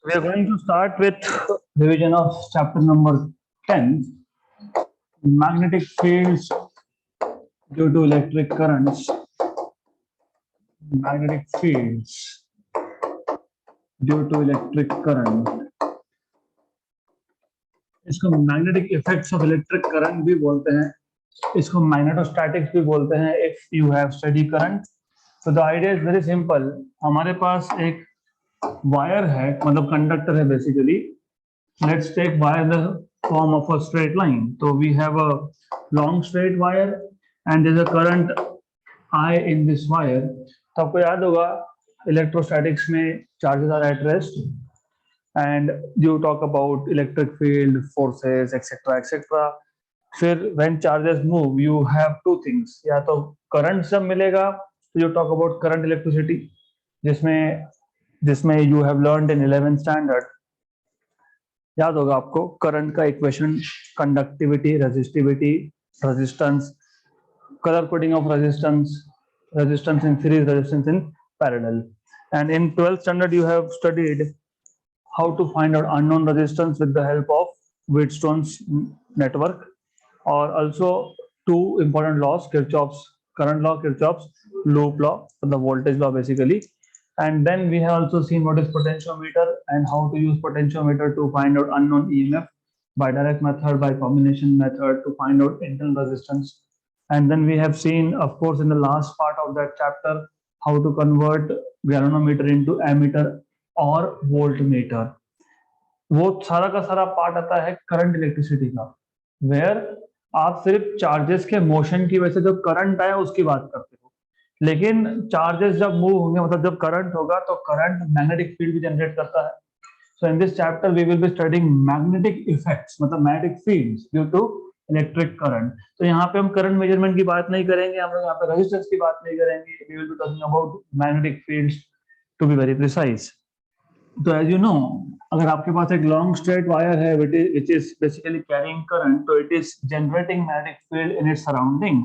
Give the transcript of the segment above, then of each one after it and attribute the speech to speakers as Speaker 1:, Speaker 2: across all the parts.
Speaker 1: We are going to start with revision of chapter number 10, magnetic fields due to electric currents. Magnetic fields due to electric current. इसको magnetic effects of electric current भी बोलते हैं, इसको magnetostatics भी बोलते हैं if you have study current. तो the idea is very simple. हमारे पास एक वायर है, मतलब कंडक्टर है basically. Let's take wire in the form of a straight line. So we have a long straight wire and there's a current I in this wire. तो आपको याद होगा इलेक्ट्रोस्टैटिक्स में charges are at rest and you talk about electric field, forces, etc. etc. फिर when charges move you have two things. या तो current जब मिलेगा तो you talk about current electricity जिसमें you have learned in 11th standard. याद होगा आपको करंट का equation, conductivity, resistivity, resistance, colour coding of resistance, resistance in series, resistance in parallel. And in 12th standard you have studied how to find out unknown resistance with the help of Wheatstone's network, और also two important laws, Kirchhoff's current law, Kirchhoff's loop law, मतलब voltage law basically. And then we have also seen what is potentiometer and how to use potentiometer to find out unknown EMF by direct method, by combination method to find out internal resistance. And then we have seen, of course, in the last part of that chapter, how to convert galvanometer into ammeter or voltmeter. वो सारा का सारा part आता है current electricity का, where आप सिर्फ charges के मोशन की वजह से जो करंट आया उसकी बात करते हो, लेकिन चार्जेस जब मूव होंगे, मतलब जब करंट होगा तो करंट मैग्नेटिक फील्ड भी जनरेट करता है. So in this chapter we will be studying magnetic effects, मतलब magnetic fields due to electric current. तो यहाँ पे हम करंट मेजरमेंट की बात नहीं करेंगे, हम लोग यहाँ पे रेजिस्टेंस की बात नहीं करेंगे. We will be talking about magnetic fields to be very precise. तो एज यू नो, अगर आपके पास एक लॉन्ग स्ट्रेट वायर है which is basically carrying current, तो it is generating magnetic field in its surrounding.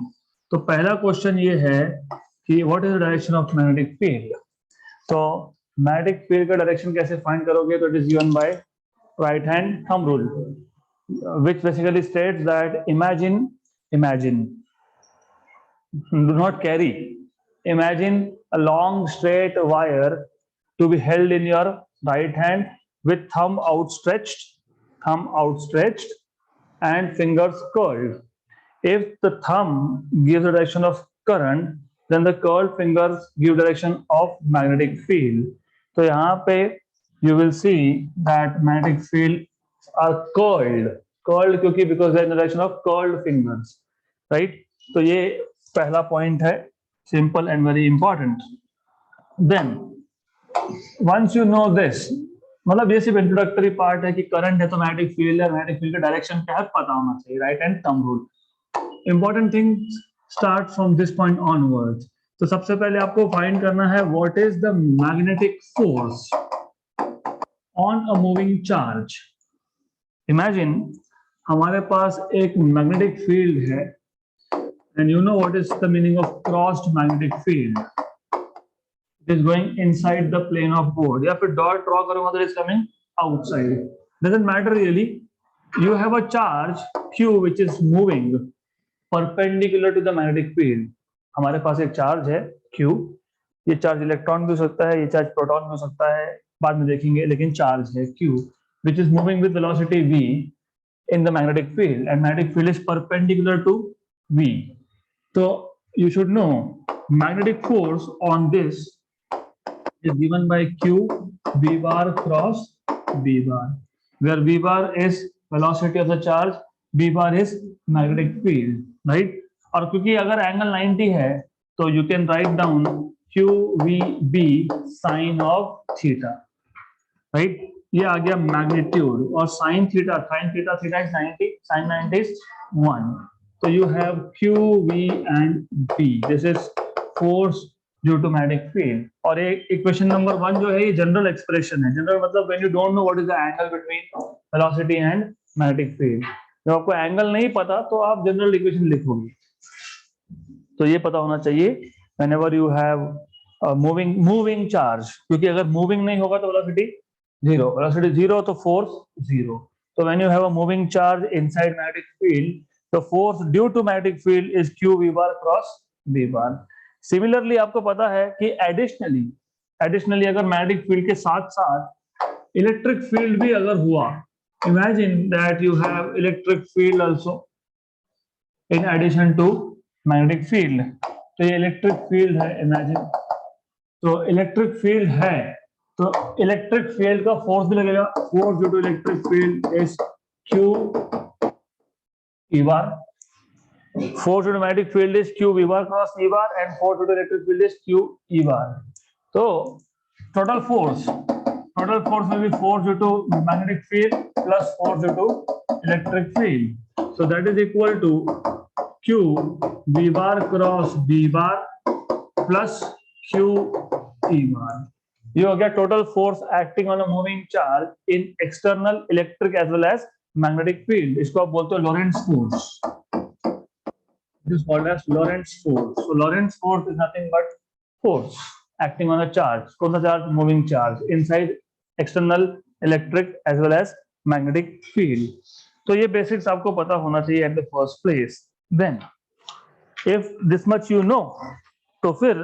Speaker 1: तो पहला क्वेश्चन ये है कि what is the direction of magnetic field. तो मैग्नेटिक फील्ड का डायरेक्शन कैसे फाइंड करोगे, तो it is given by right hand thumb rule, which basically states that imagine do not carry, imagine a long straight wire to be held in your right hand with thumb outstretched and fingers curled. If the thumb gives the direction of current, then the curled fingers give direction of magnetic field. तो यहाँ पे you will see that magnetic field are curled क्योंकि because they are in the direction of curled fingers, right? तो ये पहला point है, simple and very important. Then once you know this, मतलब ये सिर्फ इंट्रोडक्टरी पार्ट है कि करंट है तो मैग्नेटिक फील्ड है, मैग्नेटिक फील्ड का डायरेक्शन क्या है पता होना चाहिए, right hand thumb rule. Important things start from this point onwards. तो सबसे पहले आपको फाइंड करना है what is the magnetic force on a moving charge. Imagine हमारे पास एक मैग्नेटिक फील्ड है and you know what is the meaning of crossed magnetic field. It is going inside the plane of board. या फिर dot draw करूंगा तो it is coming outside. Doesn't matter really. You have a charge Q which is moving perpendicular to the magnetic field. हमारे पास एक charge है Q, ये charge electron भी हो सकता है, ये चार्ज प्रोटॉन भी हो सकता है, बाद में देखेंगे, लेकिन चार्ज है Q which is moving with velocity v in the magnetic field and magnetic field is perpendicular to v. So you should know magnetic force on this is given by Q v bar cross b bar, where v bar is velocity of the charge, b bar is magnetic field, right? और क्योंकि अगर angle 90 है तो you can write down QVB sine of theta, right? ये आ गया magnitude, और sine theta is 90, sine 90 is 1. तो you have QV and B. This is force due to magnetic field. और इक्वेशन नंबर 1 जो है ये जनरल एक्सप्रेशन है. जनरल मतलब when you don't know what is the angle between velocity and magnetic field. जब आपको angle नहीं पता तो आप जनरल इक्वेशन लिखोगे. तो ये पता होना चाहिए whenever you have moving charge, क्योंकि अगर मूविंग नहीं होगा तो वेलोसिटी 0, velocity 0 तो force 0. So when you have a moving charge inside magnetic field, the force due to magnetic field is q v bar cross v bar. Similarly आपको पता है कि additionally अगर magnetic field के साथ साथ electric field भी अगर हुआ, imagine that you have electric field also in addition to magnetic field. तो ये electric field है, imagine. तो electric field है, तो इलेक्ट्रिक फील्ड का फोर्स भी लगेगा. Force due to electric field is Q E bar. Force due to magnetic field is Q V bar cross E bar and force due to electric field is Q E bar. तो total force will be force due to magnetic field plus force due to electric field. So that is equal to q v bar cross b bar plus q e bar. ये हो गया total force acting on a moving charge in external electric as well as magnetic field. इसको आप बोलते हो Lorentz force. It is called as Lorentz force. So Lorentz force is nothing but force acting on a charge. कौन सा charge? Moving charge inside external electric as well as magnetic field. तो ये basics आपको पता होना चाहिए at the first place. Then if this much you know, तो फिर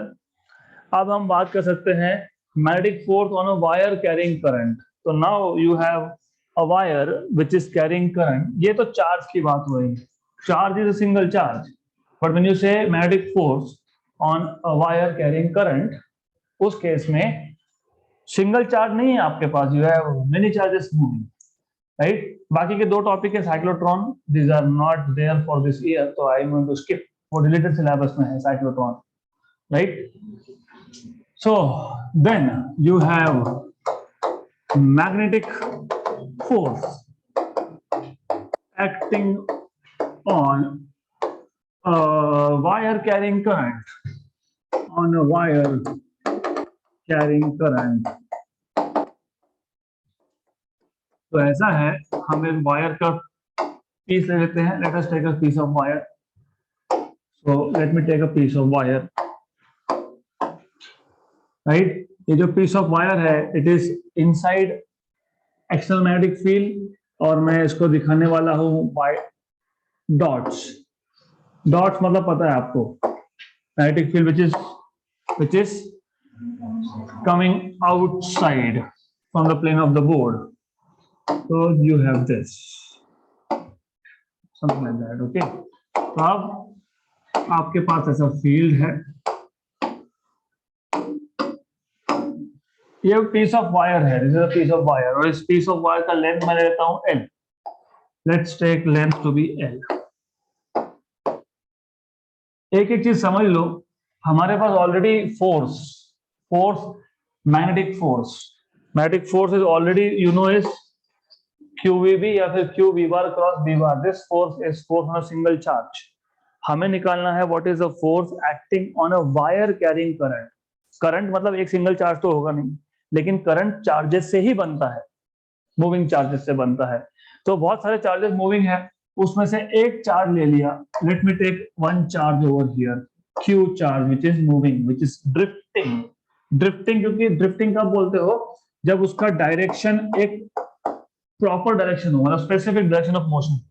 Speaker 1: अब हम बात कर सकते हैं magnetic force on a wire carrying current. So now you have a wire which is carrying current. ये तो चार्ज की बात हो रही है. Charge is a single charge. But when you say magnetic force on a wire carrying current, उस case में single charge नहीं है आपके पास. You have many charges moving, right? बाकी के दो टॉपिक है cyclotron. These are not there for this year, so I am going to skip. वो related syllabus में है cyclotron, right? So then you have magnetic force acting on a wire carrying current. On a wire carrying current. तो ऐसा है, हम एक wire का piece ले लेते हैं. Let us take a piece of wire. So let me take a piece of wire. Right ये जो पीस ऑफ वायर है it is inside external magnetic field और मैं इसको दिखाने वाला हूं बाय डॉट्स. डॉट्स मतलब पता है आपको magnetic field which is coming outside from the plane of the board. So you have this something like that. Okay, तो अब आपके पास ऐसा फील्ड है. ये पीस ऑफ वायर है. This is a piece of wire और इस पीस ऑफ वायर का लेंथ मैं लेता हूं L. Let's take length to be L. एक चीज समझ लो, हमारे पास already force magnetic force is already you know is QVB या फिर QV bar cross B bar. This force is force on a single charge. हमें निकालना है what is the force acting on a wire carrying current. Current मतलब एक single charge तो होगा नहीं, लेकिन करंट चार्जेस से ही बनता है, मूविंग चार्जेस से बनता है. तो बहुत सारे चार्जेस मूविंग है, उसमें से एक चार्ज ले लिया. Let me take one charge over here, Q charge which is moving, which is drifting. क्योंकि ड्रिफ्टिंग कब बोलते हो? जब उसका डायरेक्शन एक प्रॉपर डायरेक्शन हो, मतलब specific direction of motion.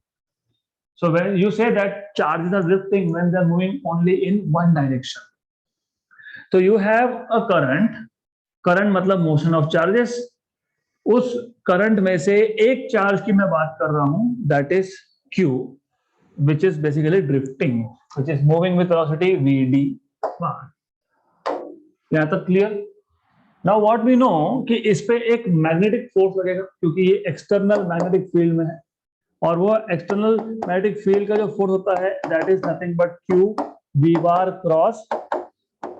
Speaker 1: So when you say that charges are drifting when they are moving only in one direction. So you have a current मतलब मोशन ऑफ चार्जेस. उस current में से एक charge की मैं बात कर रहा हूं, that is Q, which is basically drifting, which is moving with velocity vd bar. यहां तक clear? Now what we know कि इस पे एक मैग्नेटिक फोर्स लगेगा क्योंकि ये एक्सटर्नल मैग्नेटिक फील्ड में है और वो एक्सटर्नल मैग्नेटिक फील्ड का जो फोर्स होता है that is nothing but Q V bar cross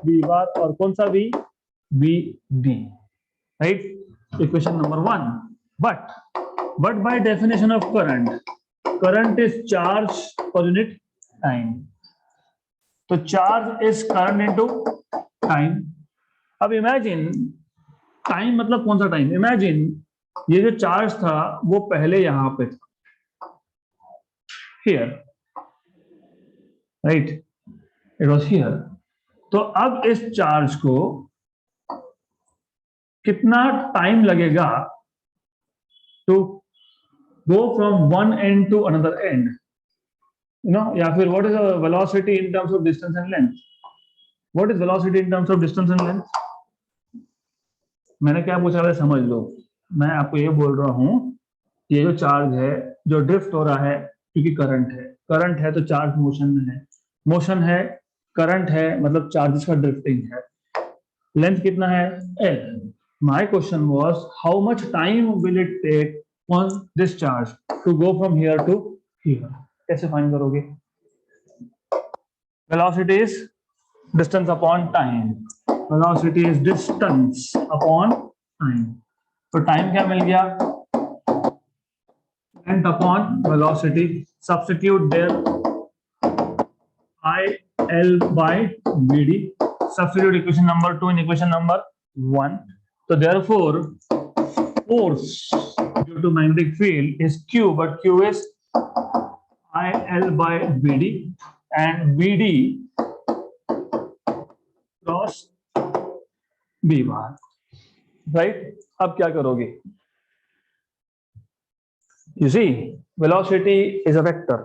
Speaker 1: V बार और कौन सा V? VD, right? Equation number 1. But by definition of current is charge per unit time. तो charge is current into time. अब imagine time मतलब कौन सा time? Imagine ये जो चार्ज था वो पहले यहां पे था, here, right? It was here. तो अब इस चार्ज को कितना टाइम लगेगा to go from one end to another end, या फिर what is the velocity in terms of distance and length? What is velocity in terms of distance and length? मैंने क्या पूछा है समझ लो। मैं आपको ये बोल रहा हूँ, ये जो चार्ज है जो ड्रिफ्ट हो रहा है क्योंकि करंट है तो चार्ज मोशन है करंट है मतलब चार्जेस का ड्रिफ्टिंग है। लेंथ कितना है L। My question was how much time will it take on this charge to go from here to here. कैसे फाइंड करोगे? Velocity is distance upon time. Velocity is distance upon time. तो time क्या मिल गया? length upon velocity. Substitute there IL by VD. Substitute equation number 2 in equation number 1. So therefore, force due to magnetic field is Q, but Q is IL by VD, and VD cross B bar. Right? अब क्या करोगे? You see, velocity is a vector.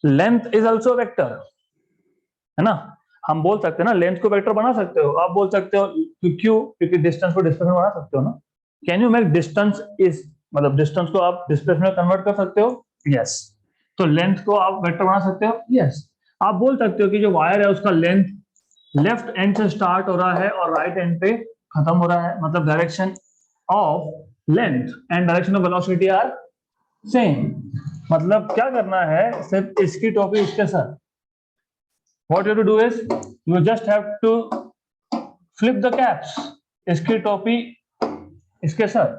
Speaker 1: Length is also a vector. है ना? हम बोल सकते हैं ना, लेंथ को वेक्टर बना सकते हो। आप बोल सकते हो क्यों? क्योंकि डिस्टेंस को डिस्प्लेसमेंट बना सकते हो ना। Can you make distance is मतलब डिस्टेंस को आप डिस्प्लेसमेंट कन्वर्ट कर सकते हो? यस। तो लेंथ को आप वेक्टर बना सकते हो? यस। आप बोल सकते हो कि जो वायर है उसका लेंथ लेफ्ट एंड से स्टार्ट हो रहा है और राइट एंड पे खत्म हो रहा है, मतलब direction of length and direction of velocity are same. मतलब क्या करना है, सिर्फ इसकी टोपी उसके साथ। What you have to do is you just have to flip the caps. इसकी टोपी इसके साथ।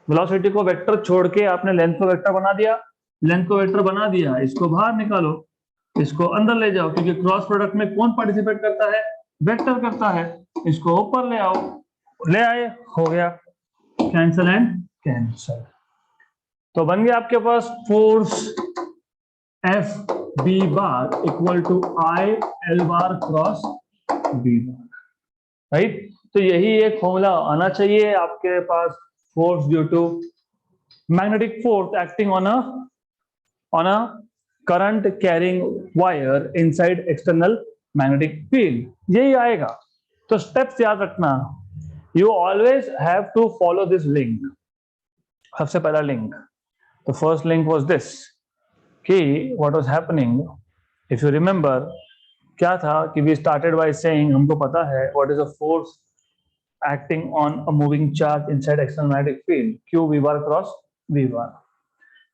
Speaker 1: वेलोसिटी को वेक्टर छोड़ के आपने लेंथ को वेक्टर बना दिया। लेंथ को वेक्टर बना दिया, इसको बाहर निकालो, इसको अंदर ले जाओ, क्योंकि क्रॉस प्रोडक्ट में कौन पार्टिसिपेट करता है? वेक्टर करता है। इसको ऊपर ले आओ, ले आए, हो गया। Cancel and cancel. तो बन गया आपके पास force F B bar equal to I L bar cross B bar, right? तो यही एक फॉर्मूला आना चाहिए आपके पास। Force due to magnetic force acting on a current carrying wire inside external magnetic field, यही आएगा। तो स्टेप्स याद रखना, you always have to follow this link. सबसे पहला link, the first link was this कि what was happening, if you remember, क्या था कि we started by saying हमको पता है what is a force acting on a moving charge inside external magnetic field Q V bar cross V bar।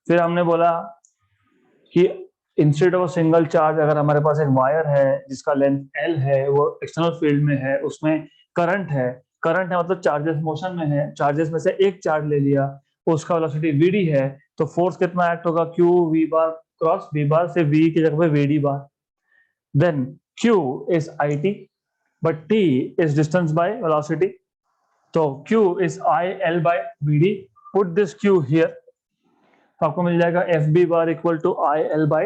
Speaker 1: फिर हमने बोला कि इंस्टेड ऑफ सिंगल चार्ज अगर हमारे पास एक वायर है जिसका लेंथ L है, वो एक्सटर्नल फील्ड में है, उसमें करंट है मतलब चार्जेस मोशन में है, चार्जेस में से एक चार्ज ले लिया, उसका वेलोसिटी VD है, तो फोर्स कितना एक्ट होगा? Q V bar cross V bar, से V की जगह पे VD bar। Then Q is IT but T is distance by velocity, तो Q is IL by VD। Put this Q here, तो आपको मिल जाएगा FB bar equal to IL by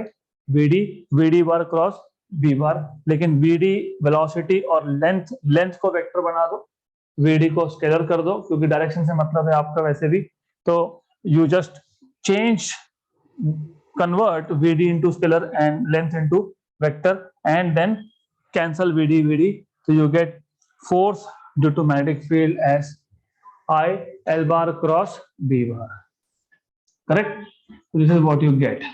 Speaker 1: VD bar cross V bar। लेकिन VD velocity और length को vector बना दो, VD को स्केलर कर दो, क्योंकि डायरेक्शन से मतलब है आपका वैसे भी। तो you just convert VD into scalar and length into vector and then cancel VD, so you get force due to magnetic field as I L bar cross B bar, correct? So this is what you get।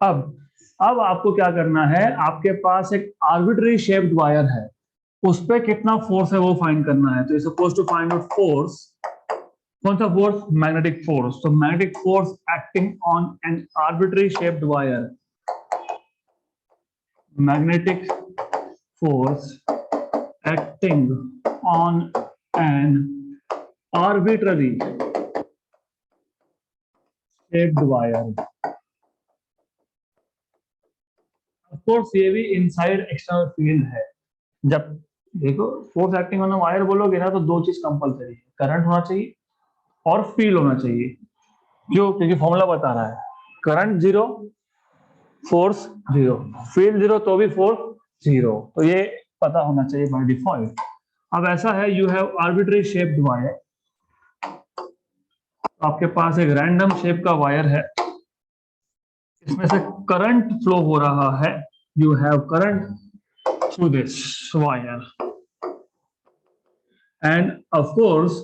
Speaker 1: अब आपको क्या करना है, आपके पास एक arbitrary shaped wire है, उस पे कितना फोर्स है वो फाइंड करना है। तो you suppose to find out force. कौन सा फोर्स? Magnetic force. तो magnetic force acting on an arbitrary shaped wire, magnetic force acting on an arbitrary shaped wire. Of course ये भी इनसाइड एक्सटर्नल फील्ड है। जब देखो फोर्स एक्टिंग ऑन वायर बोलोगे ना, तो दो चीज कंपलसरी है, करंट होना चाहिए और फील्ड होना चाहिए। क्यों? क्योंकि फॉर्मूला बता रहा है करंट 0 फोर्स 0, फील्ड 0 तो भी फोर्स 0, तो ये पता होना चाहिए बाय डिफॉल्ट। अब ऐसा है, you have arbitrary shaped wire, आपके पास एक रैंडम शेप का वायर है, इसमें से करंट फ्लो हो रहा है, you have current through this wire, end of course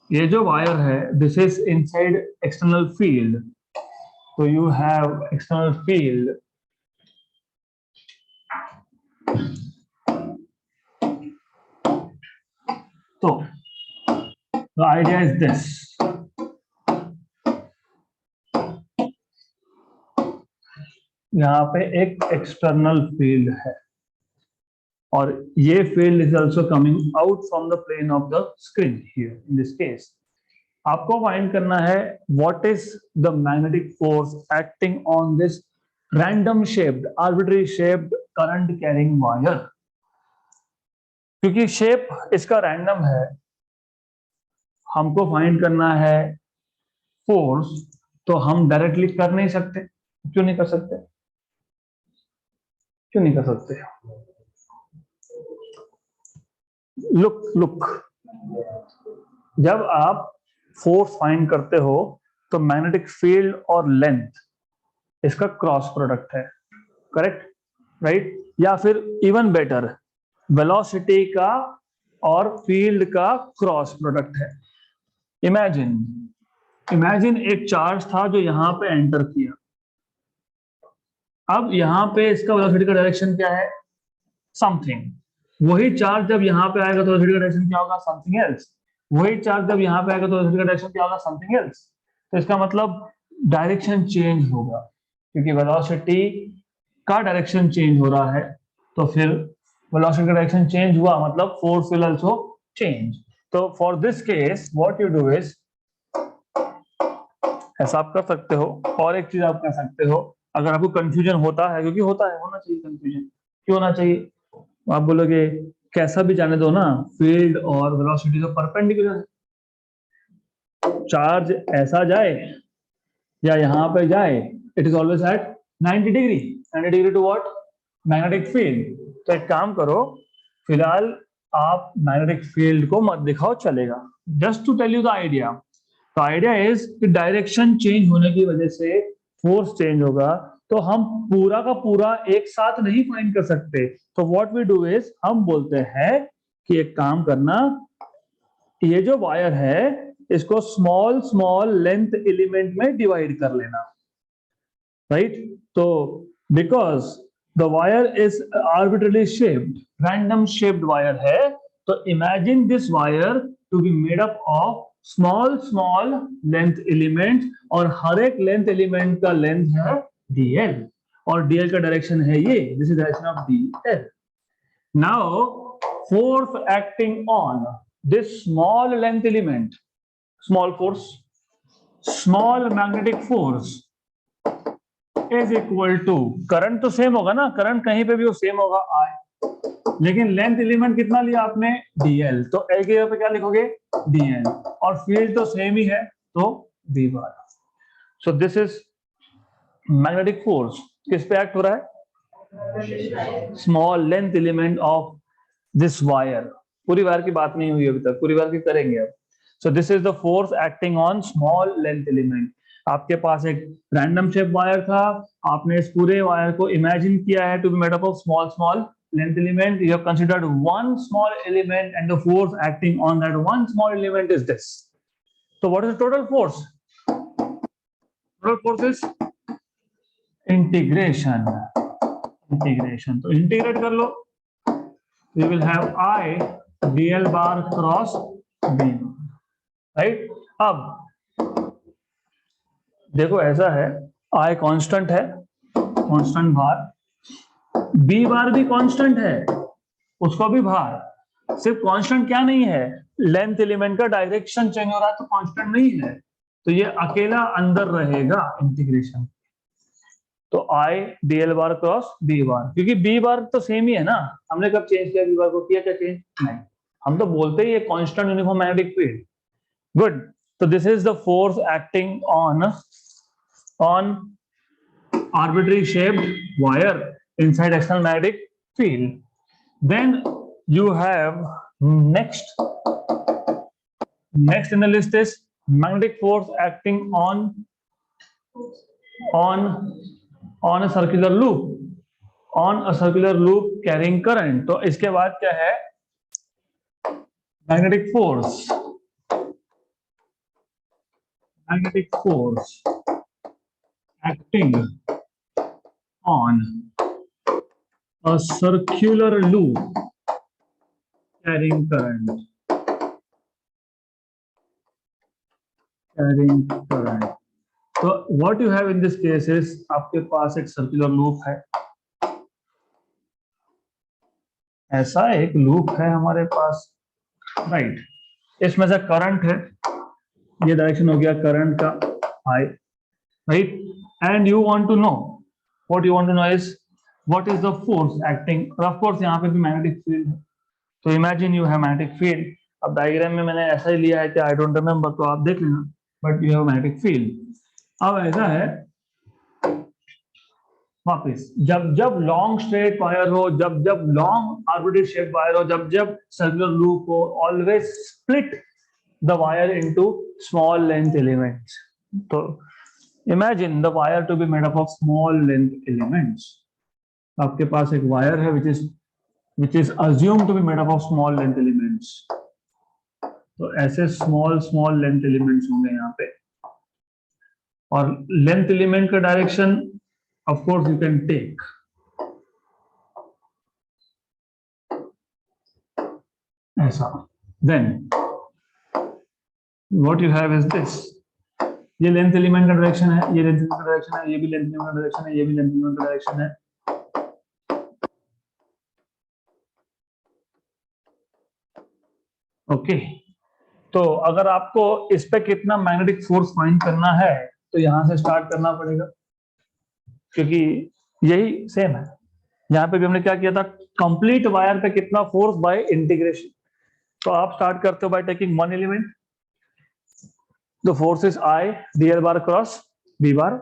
Speaker 1: ये जो वायर है this is inside external field, तो यू हैव एक्सटर्नल फील्ड, तो the idea is this, यहाँ पे एक एक्सटर्नल फील्ड है और ये field is also coming out from the plane of the screen here in this case. आपको फाइंड करना है what is the magnetic force acting on this random shaped arbitrary shaped current carrying wire. क्योंकि shape इसका random है, हमको find करना है force, तो हम डायरेक्टली कर नहीं सकते। क्यों नहीं कर सकते? क्यों नहीं कर सकते? लुक, जब आप फोर्स फाइंड करते हो तो मैग्नेटिक फील्ड और लेंथ इसका क्रॉस प्रोडक्ट है, करेक्ट, राइट? या फिर इवन बेटर वेलोसिटी का और फील्ड का क्रॉस प्रोडक्ट है। इमेजिन एक चार्ज था जो यहां पे एंटर किया, अब यहां पे इसका वेलोसिटी का डायरेक्शन क्या है? समथिंग। वही चार्ज जब यहां पे आएगा तो वेलोसिटी का डायरेक्शन क्या होगा? Something else. वही चार्ज जब यहां पे आएगा तो वेलोसिटी का डायरेक्शन क्या होगा? Something else. तो इसका मतलब डायरेक्शन चेंज होगा, क्योंकि वेलोसिटी का डायरेक्शन चेंज हो रहा है, तो फिर वेलोसिटी का डायरेक्शन चेंज हुआ मतलब फोर्स विल आल्सो चेंज। तो for this case what you do is, ऐसा आप कर सकते हो। और एक चीज आप कर सकते हो, अगर आपको कंफ्यूजन होता है, क्योंकि होता है, होना चाहिए कंफ्यूजन, क्यों होना चाहिए? आप बोलोगे कैसा भी जाने दो ना, फील्ड और वेलोसिटी तो परपेंडिकुलर है, चार्ज ऐसा जाए या यहां पे जाए, it is always at 90 degree. 90 degree to what? Magnetic field. तो एक काम करो, फिलहाल आप मैग्नेटिक फील्ड को मत दिखाओ, चलेगा। Just to tell you the idea, तो आइडिया इज कि डायरेक्शन चेंज होने की वजह से फोर्स चेंज होगा, तो हम पूरा का पूरा एक साथ नहीं फाइंड कर सकते। तो व्हाट वी डू इज, हम बोलते हैं कि एक काम करना, ये जो वायर है इसको स्मॉल स्मॉल लेंथ एलिमेंट में डिवाइड कर लेना, राइट? तो because the wire is arbitrarily shaped, random shaped wire है, तो imagine this wire to be made up of small small length element, और हर एक लेंथ एलिमेंट का लेंथ है dl, और dl का डायरेक्शन है ये, this is direction of dl। Now force acting on this small length element, small force, small magnetic force is equal to, current तो सेम होगा ना, करंट कहीं पे भी वो सेम होगा I, लेकिन लेंथ एलिमेंट कितना लिया आपने? dl, तो L की जगह पे क्या लिखोगे? dl, और फील्ड तो सेम ही है तो v bar. So this is magnetic force, किस पे एक्ट हो रहा है? Small length element of this wire. पूरी वायर की बात नहीं हुई अभी तक, पूरी वायर की करेंगे अब। So this is the force acting on small length element. आपके पास एक रैंडम शेप वायर था, आपने इस पूरे वायर को इमेजिन किया है to be made up of small small length element. You have considered one small element and the force acting on that one small element is this. So what is the total force? Total force is integration. Integration. तो integrate कर लो, we will have I dl bar cross b, right? अब देखो ऐसा है, I constant है, constant भार, B bar भी constant है, उसको भी भार। सिर्फ कांस्टेंट क्या नहीं है, लेंथ एलिमेंट का डायरेक्शन चेंज हो रहा है तो कांस्टेंट नहीं है, तो ये अकेला अंदर रहेगा इंटीग्रेशन। तो I D L bar cross B bar, क्योंकि बी बार तो सेम ही है ना, हमने कब चेंज किया बी बार को? किया क्या चेंज? नहीं, हम तो बोलते ही ये constant uniform magnetic field. Good, तो this is the force acting on arbitrary shaped wire inside external magnetic field. Then you have next in the list is magnetic force acting on a circular loop carrying current. तो इसके बाद क्या है? magnetic force acting on a circular loop carrying current. So what you have in this case is आपके पास एक circular loop है, ऐसा एक लूप है हमारे पास, राइट? इसमें से करंट है, ये डायरेक्शन हो गया करंट का I, right? And you want to know, what you want to know is what is the force acting, और ऑफ कोर्स यहाँ पे भी मैग्नेटिक फील्ड है, तो imagine you have magnetic field. अब डायग्राम में मैंने ऐसा ही लिया है कि आई डोंट रिमेम्बर, तो आप देख लेना, but you have magnetic field. अब ऐसा है वापिस, जब लॉन्ग स्ट्रेट वायर हो, जब लॉन्ग आर्बिट्रेरी शेप वायर हो, जब सर्कुलर लूप हो, always split the wire into small length elements. तो imagine the wire to be made up of small length elements. आपके पास एक वायर है which is assumed to be made up of small length elements, तो ऐसे small length elements होंगे यहाँ पे, और लेंथ एलिमेंट का direction of course you can take ऐसा। Then what you have is this, ये लेंथ एलिमेंट का डायरेक्शन है, ये लेंथ एलिमेंट का डायरेक्शन है, ये भी लेंथ एलिमेंट का डायरेक्शन है, ये भी लेंथ एलिमेंट का डायरेक्शन है। ओके, तो अगर आपको इस पे कितना मैग्नेटिक फोर्स फाइंड करना है तो यहां से स्टार्ट करना पड़ेगा, क्योंकि यही सेम है। यहाँ पे भी हमने क्या किया था, कंप्लीट वायर पे कितना फोर्स बाय इंटीग्रेशन। तो आप स्टार्ट करते हो by taking one element, the force is I dl bar cross b बार,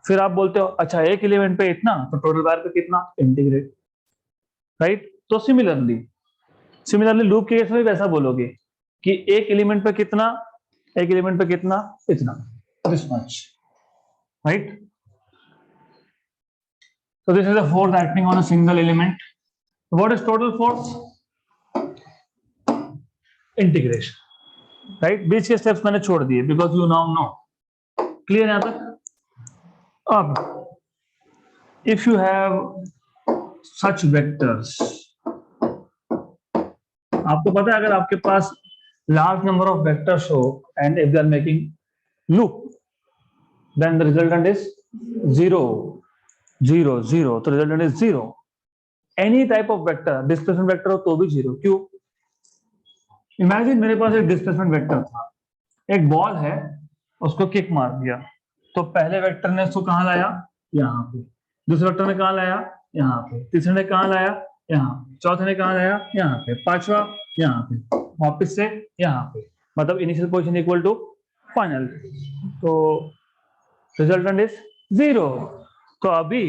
Speaker 1: फिर आप बोलते हो अच्छा एक एलिमेंट पे इतना, तो टोटल वायर पे कितना, इंटीग्रेट, राइट? तो सिमिलरली लूप के केस में वैसा बोलोगे कि एक एलिमेंट पे कितना, इतना, this much, right? So this is a force acting on a single element. What is total force? Integration, right? बीच के स्टेप्स मैंने छोड़ दिए because you now know. Clear यहाँ तक? अब if you have such vectors, आपको पता है अगर आपके पास large number of vectors हो and if they are making loop, then the resultant is 0, 0, 0, तो resultant is 0. Any type of vector, displacement vector हो तो भी 0, क्यों? Imagine मेरे पास एक displacement vector था, एक बॉल है, उसको किक मार दिया, तो पहले वेक्टर ने उसको कहाँ लाया, यहाँ पे, दूसरे वेक्टर ने कहाँ लाया, यहाँ पे, तीसरे ने कहाँ लाया, यहाँ, चौथे ने कहाँ लाया, यहाँ पे, पांचवा यहाँ पे, वापस से यहाँ पे, मतलब initial position equal to final, तो रिजल्टेंट इज 0। तो अभी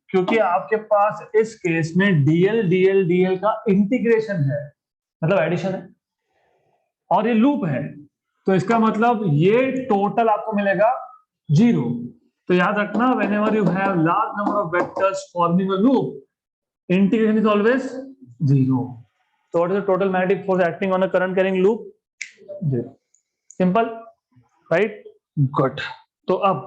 Speaker 1: क्योंकि आपके पास इस केस में dl का इंटीग्रेशन है, मतलब एडिशन है, और ये लूप है, तो इसका मतलब ये टोटल आपको मिलेगा 0। तो याद रखना, whenever you have large number of vectors forming a loop, integration is always 0. So what is the total magnetic force acting on a current carrying loop? 0. Simple, right? Good. तो अब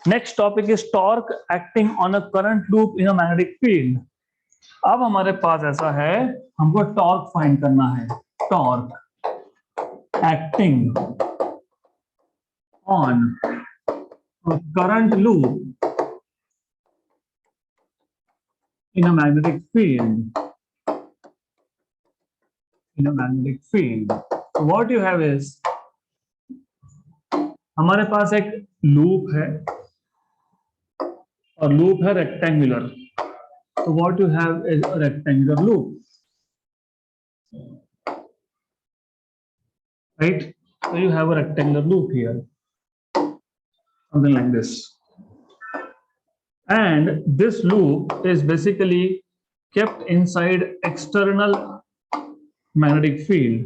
Speaker 1: next topic is torque acting on a current loop in a magnetic field. अब हमारे पास ऐसा है, हमको torque find करना है, torque acting on a current loop in a magnetic field. What you have is, हमारे पास एक लूप है और लूप है रेक्टेंगुलर, तो what you have is a rectangular loop, right? So you have a rectangular loop here, something like this, and this loop is basically kept inside external magnetic field.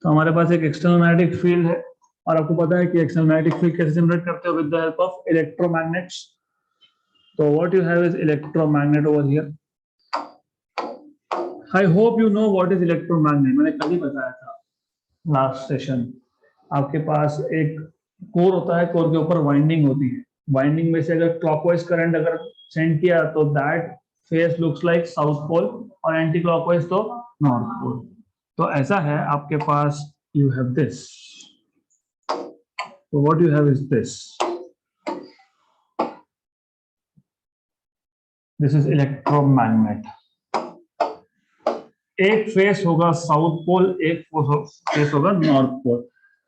Speaker 1: तो हमारे पास एक external magnetic field है और आपको पता है कि एक्सटर्नल मैग्नेटिक फील्ड कैसे जनरेट करते हो with the help of electromagnets. तो what you have is electromagnet over here. I hope you know what is electromagnet. मैंने कल ही बताया था लास्ट सेशन. आपके पास एक कोर होता है, कोर के ऊपर वाइंडिंग होती है. वाइंडिंग में से अगर क्लॉकवाइज करंट अगर सेंड किया तो that face looks like south pole और एंटी क्लॉकवाइज तो नॉर्थ पोल. तो ऐसा है आपके पास. You have this. So what you have is this. This is electromagnet. एक फेस होगा साउथ पोल, एक फेस होगा north pole.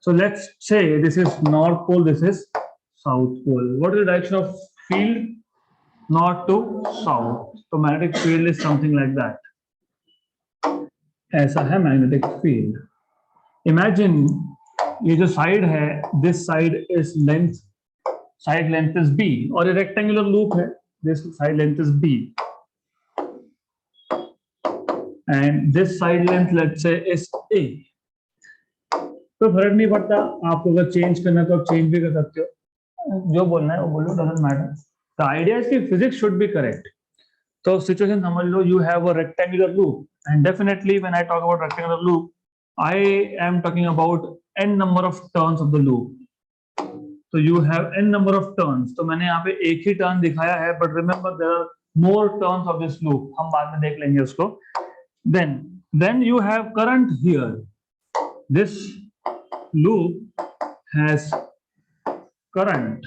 Speaker 1: So let's say this is north pole, this is south pole. What is the direction of field? North to south. So magnetic field is something like that. ऐसा है magnetic field. Imagine ये जो side है, this side is length, side length is b, और ये rectangular loop है, this side length is b, and this side length let's say is a. तो फर्क नहीं पड़ता, आपको अगर चेंज करना है तो आप चेंज भी कर सकते हो, जो बोलना है वो बोलो, doesn't matter. The idea is कि फिजिक्स शुड बी करेक्ट. तो सिचुएशन समझ लो, you have a rectangular loop and definitely when I talk about rectangular loop I am talking about n number of turns of the loop. तो you have n number of turns. तो मैंने यहाँ पे एक ही turn दिखाया है, but remember there are more turns of this loop. हम बाद में देख लेंगे उसको. then you have current here. This loop has current.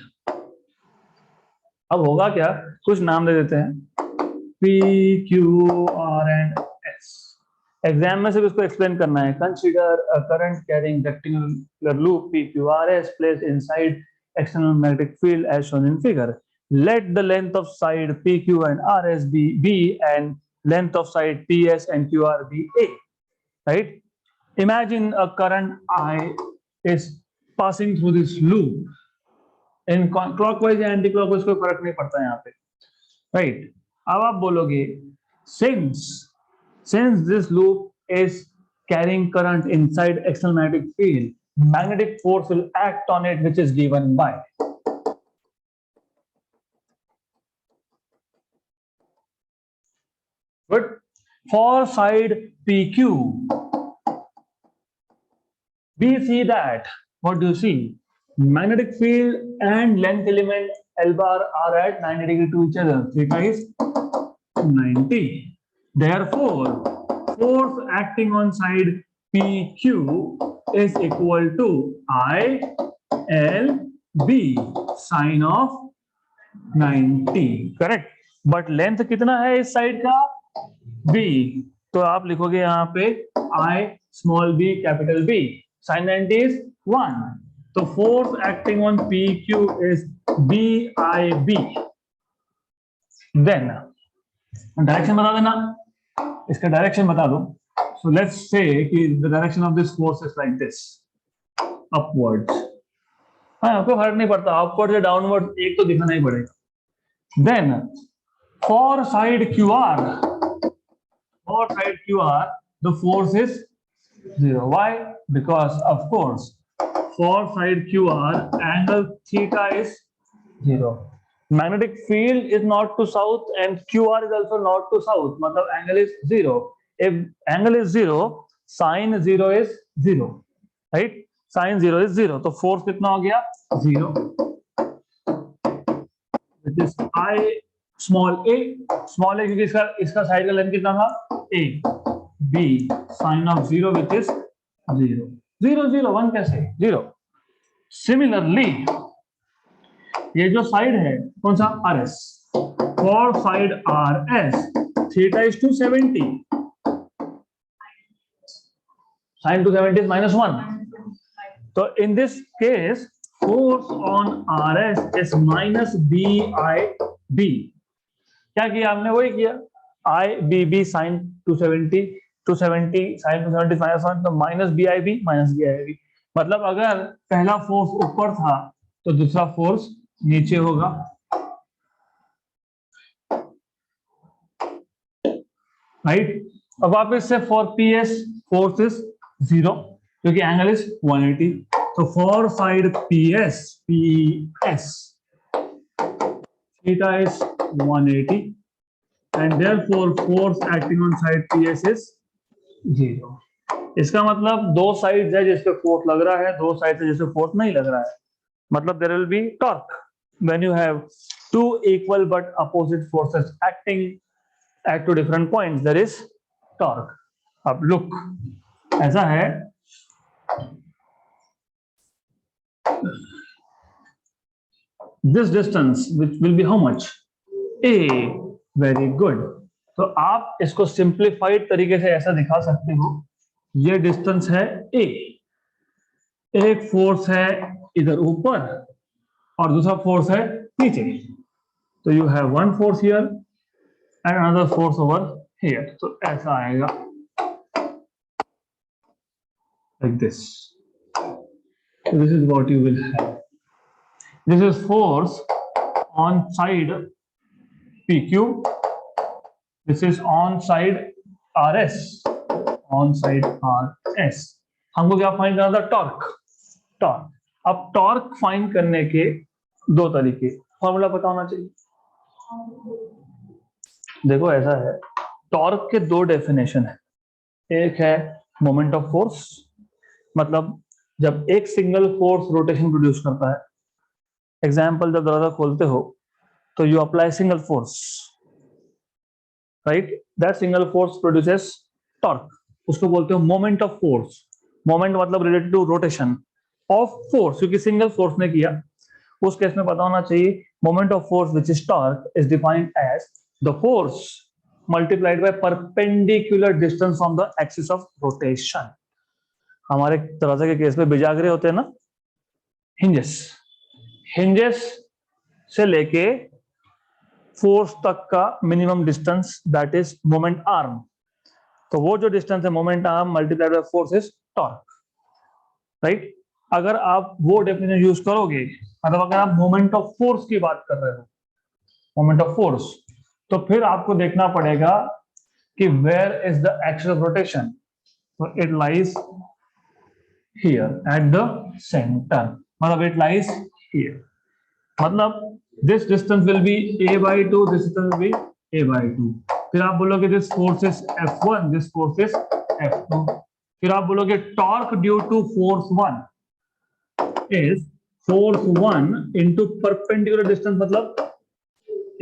Speaker 1: अब होगा क्या, कुछ नाम दे देते हैं, P, Q, R and S. Exam में सिर्फ इसको एक्सप्लेन करना है. Consider a current carrying rectangular loop P, Q, R, S placed inside external magnetic field as shown in figure. Let the length of side P, Q and R S be B and length of side P, S and Q, R be A. Right? Imagine a current I is passing through this loop. In clockwise या anti clockwise कोई फर्क नहीं पड़ता यहाँ पे. Right. अब आप बोलोगे since this loop is carrying current inside external magnetic field, magnetic force will act on it, which is given by. But for side PQ, we see that, what do you see? Magnetic field and length element L bar are at 90 degree to each other. Theta is 90. Therefore, force acting on side PQ is equal to I L B sine of 90. Correct. But length कितना है इस side का? B. तो आप लिखोगे यहाँ पे I small b capital B. Sine 90 is 1. तो force acting on PQ is BIB. Then direction बता देना, इसका डायरेक्शन बता दो. So let's say कि the direction of this force is like this, upwards. हाँ, कोई फर्क नहीं पड़ता, upwards या downwards, एक तो दिखाना ही पड़ेगा. Then for side QR, the force is 0. Why? Because of course for side QR angle theta is 0. Magnetic field is not to south and QR is also not to south. मतलब angle is 0. If angle is 0, sine 0 is 0. Right? Sine 0 is 0. तो force कितना हो गया? 0. Which is I small a. Small a क्योंकि इसका side का length कितना था? A. B sine of 0 which is 0. 0 0 1 कैसे? 0. Similarly, ये जो साइड है कौन सा? RS. For side RS, theta is 270. Sine 270 is -1. So in this case, force on RS is minus BIB. क्या किया हमने? वही किया. IBB sine 270 sin 270 -1, तो minus BIB. मतलब अगर पहला फोर्स ऊपर था तो दूसरा फोर्स नीचे होगा. राइट. अब वापस से फॉर PS फोर्स इज 0 क्योंकि एंगल इज 180, तो for side PS theta is 180 and therefore force acting on side PS is 0। इसका मतलब दो साइड है जिस पे फोर्स लग रहा है, दो साइड है जिस पे फोर्स नहीं लग रहा है, मतलब there will be torque when you have two equal but opposite forces acting at two different points, there is torque. अब लुक ऐसा है, this distance which will be how much? A, very good। तो आप इसको simplified तरीके से ऐसा दिखा सकते हो, ये डिस्टेंस है A, एक फोर्स है इधर ऊपर और दूसरा फोर्स है नीचे, तो you have one force here and another force over here, तो ऐसा आएगा like this, so this is what you will have, this is force on side PQ, this is on side RS, on side RS। हमको क्या find करना था? Torque. Torque. अब torque find करने के दो तरीके, फॉर्मूला पता होना चाहिए। देखो ऐसा है, टॉर्क के दो डेफिनेशन है, एक है मोमेंट ऑफ फोर्स, मतलब जब एक सिंगल फोर्स रोटेशन प्रोड्यूस करता है, एग्जाम्पल जब दरवाजा खोलते हो तो you apply single force, right, that single force produces torque, उसको बोलते हो मोमेंट ऑफ फोर्स। मोमेंट मतलब related to rotation of force, क्योंकि सिंगल फोर्स ने किया, उस केस में पता होना चाहिए moment of force which is torque is defined as the force multiplied by perpendicular distance from the axis of rotation. हमारे दरवाजे के केस में बिजागरे होते हैं ना, हिंजेस, हिंजेस से लेके फोर्स तक का minimum distance that is moment arm, तो वो जो डिस्टेंस है moment arm multiplied by force is torque, right. अगर आप वो डेफिनेशन यूज करोगे, मतलब अगर आप मोमेंट ऑफ फोर्स की बात कर रहे हो, मोमेंट ऑफ फोर्स, तो फिर आपको देखना पड़ेगा कि where is the axis of rotation, so it lies here at the center, मतलब it lies here, मतलब this distance will be a by 2, this distance will be a by 2, फिर आप बोलोगे this force is F1, this force is F2, फिर आप बोलोगे torque due to force 1 is force 1 into perpendicular distance, मतलब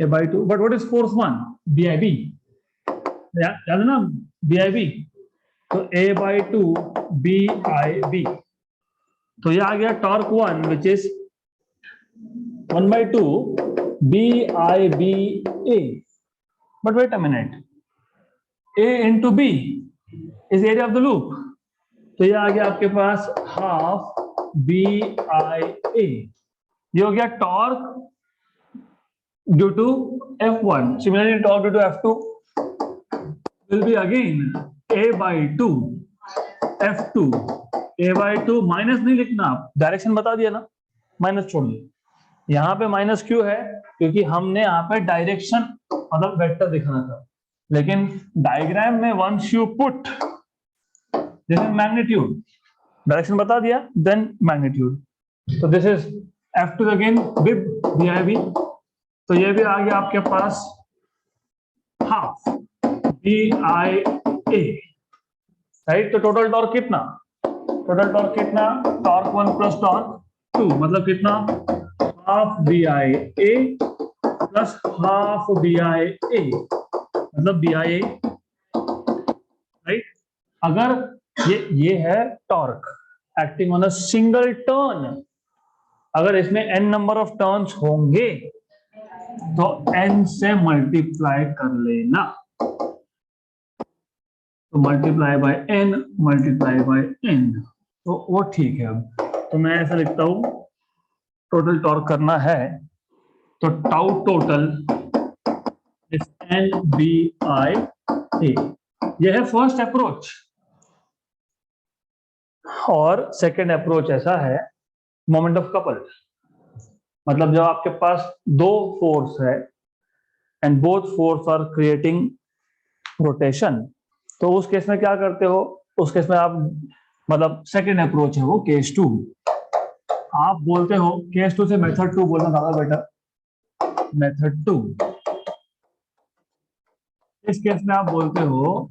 Speaker 1: a by 2, but what is force 1? BIB, याद है ना BIB, तो a by 2 BIB, तो ये आ गया torque 1 which is 1 by 2 BIBA, but wait a minute, A into B is area of the loop, तो ये आ गया आपके पास हाफ BIA, ये हो गया torque due to F1, similarly torque due to F2 will be again A by 2 F2, A by 2, minus नहीं लिखना, आप डायरेक्शन बता दिया ना, माइनस छोड़ दिया। यहाँ पे माइनस क्यों है? क्योंकि हमने यहाँ पे डायरेक्शन मतलब वेक्टर दिखाना था, लेकिन डायग्राम में once you put this is magnitude, direction बता दिया, देन मैग्नीट्यूड, तो this is F2 again with BIB, तो ये भी आ गया आपके पास हाफ BIA, राइट। तो टोटल टॉर्क कितना? टोटल टॉर्क कितना? टॉर्क 1 प्लस टॉर्क 2, मतलब कितना? Half BIA plus half BIA, मतलब BIA, राइट। अगर ये है torque acting on a single turn, अगर इसमें n नंबर ऑफ टर्न्स होंगे तो n से मल्टीप्लाई कर लेना, तो multiply by n, multiply by n, तो वो ठीक है। अब तो मैं ऐसा लिखता हूं, टोटल टॉर्क करना है तो टाउ टोटल इज NBIA, यह है फर्स्ट अप्रोच। और सेकेंड अप्रोच ऐसा है मोमेंट ऑफ कपल, मतलब जब आपके पास दो फोर्स है and both force are creating rotation, तो उस केस में क्या करते हो? उस केस में आप मतलब सेकेंड अप्रोच है वो केस टू। आप बोलते हो केस टू से मेथड टू बोलना ज्यादा बेटर। मेथड टू, इस केस में आप बोलते हो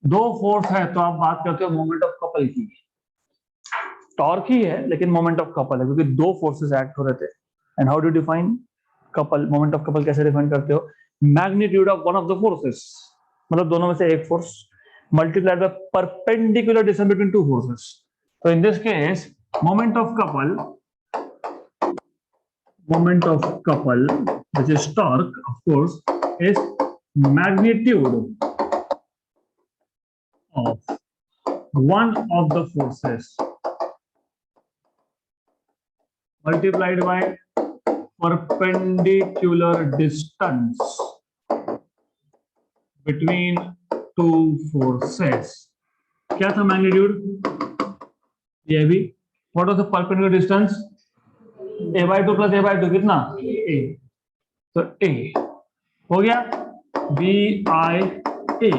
Speaker 1: दो फोर्स है तो आप बात करते हो मोमेंट ऑफ कपल की। टॉर्क ही है लेकिन मोमेंट ऑफ कपल है क्योंकि दो फोर्सेस एक्ट हो रहे थे। And how do define couple, moment of couple कैसे डिफाइन करते हो? Magnitude of one of the forces, मतलब दोनों में से एक force multiplied by perpendicular distance between two forces. तो in this case moment of couple, moment of couple, which is torque, of course, is magnitude of one of the forces multiplied by perpendicular distance between two forces. क्या था magnitude? ये भी. What was the perpendicular distance? a/2 plus a/2 कितना? a. तो a हो गया BIA.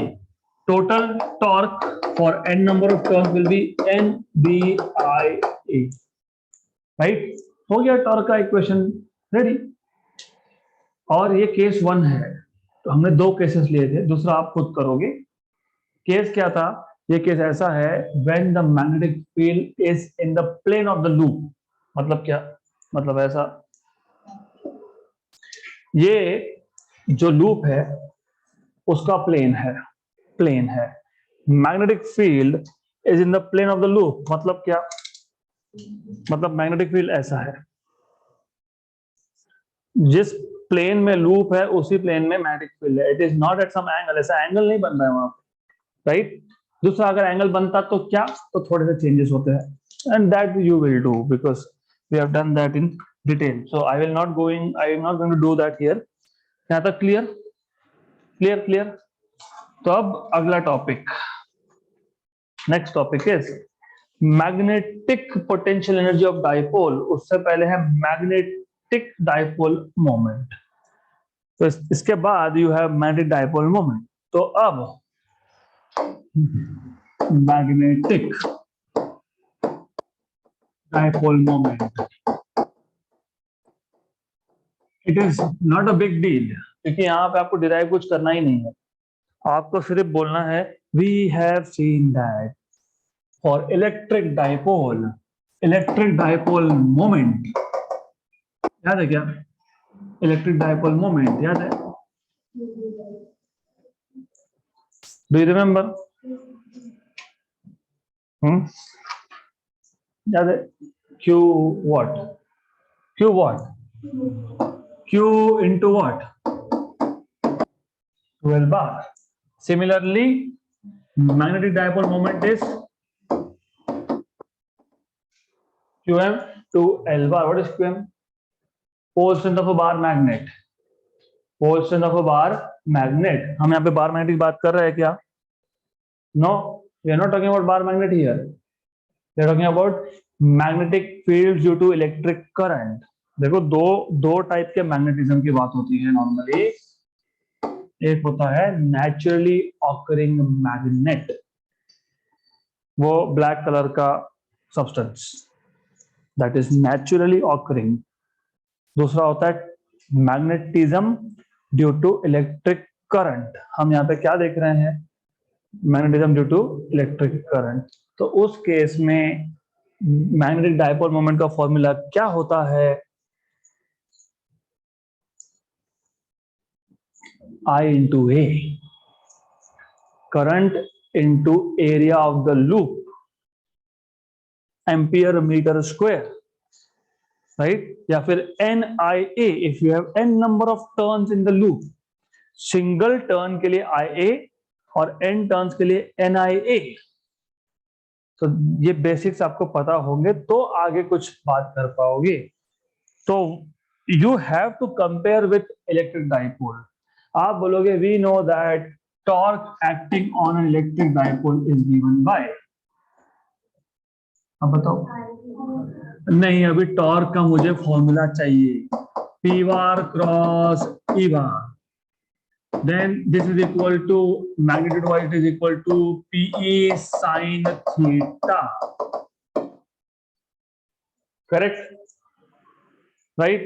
Speaker 1: Total torque for n number of turns will be NBIA. Right? हो गया टॉर्क का इक्वेशन रेडी। और ये केस वन है, तो हमने दो केसेस लिए थे, दूसरा आप खुद करोगे। केस क्या था? ये केस ऐसा है when the magnetic field is in the plane of the loop. मतलब क्या? मतलब ऐसा, ये जो लूप है उसका प्लेन है। Magnetic field is in the plane of the loop. मतलब क्या? मतलब मैग्नेटिक फील्ड ऐसा है, जिस प्लेन में लूप है उसी प्लेन में मैग्नेटिक फील्ड है। It is not at some angle, ऐसा एंगल नहीं बन रहा है वहां पे, राइट? दूसरा, अगर एंगल बनता तो क्या, तो थोड़े से चेंजेस होते हैं, and that you will do because we have done that in detail. So I am not going to do that here. यहां तक क्लियर? क्लियर। तो अब अगला topic, next topic is magnetic potential energy of dipole. उससे पहले है magnetic dipole moment. तो इसके बाद you have magnetic dipole moment. तो अब magnetic dipole moment, it is not a big deal, क्योंकि यहाँ पे आपको डिराइव कुछ करना ही नहीं है। आपको सिर्फ बोलना है we have seen that for electric dipole moment. याद है क्या? इलेक्ट्रिक डाइपोल मोमेंट याद है? Do you remember? याद है? Q what? Q into what? 12 bar. Similarly, magnetic dipole moment is Qm to L bar. What is Qm? Pole strength of a bar magnet. Pole strength of a bar magnet. हम यहाँ पे bar magnet की बात कर रहे हैं क्या? No, we are not talking about bar magnet here. We are talking about magnetic field due to electric current. देखो, दो टाइप के मैग्नेटिज्म की बात होती है नॉर्मली। एक होता है नेचुरली ऑकरिंग मैग्नेट, वो ब्लैक कलर का substance, that is naturally occurring. दूसरा होता है magnetism due to electric current. हम यहाँ पे क्या देख रहे हैं? Magnetism due to electric current. तो उस केस में मैग्नेटिक डाइपोल मोमेंट का फॉर्मूला क्या होता है? I into A, current into area of the loop, ampere meter square, right? या फिर NIA if you have n number of turns in the loop, single turn के लिए IA और n turns के लिए NIA। तो ये बेसिक्स आपको पता होंगे तो आगे कुछ बात कर पाओगे। तो you have to compare with electric dipole. आप बोलोगे we know that torque acting on an electric dipole is given by, अब बताओ। नहीं, अभी टॉर्क का मुझे फॉर्मूला चाहिए, P bar cross E bar. then this is equal to magnitude wise it is equal to PE sin theta, correct, right?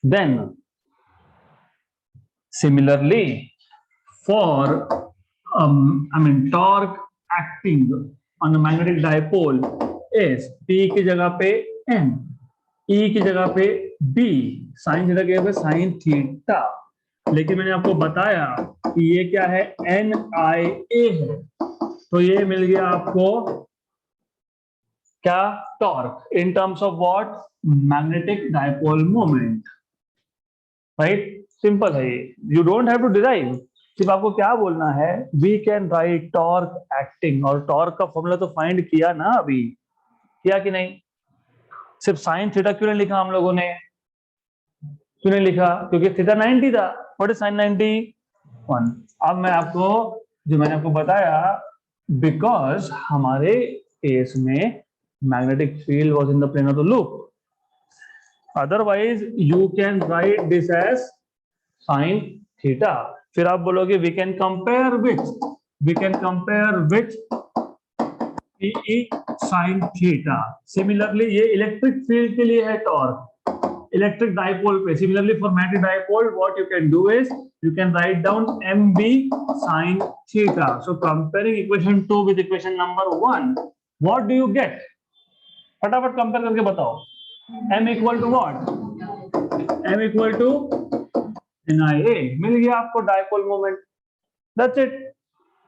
Speaker 1: Then similarly for torque acting on a magnetic dipole is P की जगह पे M, E की जगह पे B, sine theta की जगह पे sine theta. लेकिन मैंने आपको बताया कि ये क्या है, NIA है, तो ये मिल गया आपको क्या, torque in terms of what, magnetic dipole moment, right? Simple है ये, you don't have to derive, सिर्फ आपको क्या बोलना है, we can write torque acting, और टॉर्क का फॉर्मूला तो फाइंड किया ना अभी, किया कि नहीं? सिर्फ साइन थीटा क्यों नहीं लिखा हम लोगों ने, क्यों नहीं लिखा? क्योंकि थीटा 90 था, व्हाट इज साइन 91? अब मैं आपको जो मैंने आपको बताया, बिकॉज हमारे केस में magnetic field was in the plane of the loop, otherwise you can write this as sine theta. फिर आप बोलोगे we can compare with PE sin theta. Similarly ये इलेक्ट्रिक फील्ड के लिए है टॉर्क, इलेक्ट्रिक डाइपोल पे। Similarly for magnetic dipole what you can do is you can write down MB sin theta. So comparing equation 2 with equation number 1, what do you gate? फटाफट compare करके बताओ। M equal to what? M equal to NIA, मिल गया आपको dipole moment, that's it.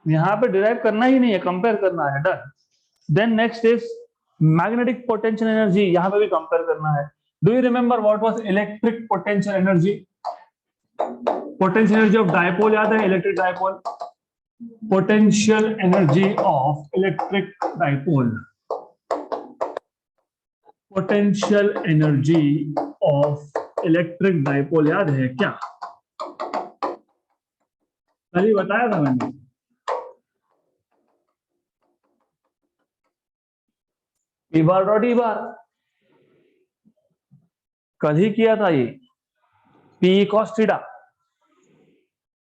Speaker 1: यहां पे derive करना ही नहीं है, कंपेयर करना है, done. Then next is magnetic potential energy, यहां पे भी कंपेयर करना है। Do you remember what was electric potential energy? Potential energy of dipole याद है, electric dipole, potential energy of electric dipole, potential energy of electric dipole याद है क्या? कल ही बताया था मैंने, बार डॉट ई बार, कल ही किया था ये, PE cos theta,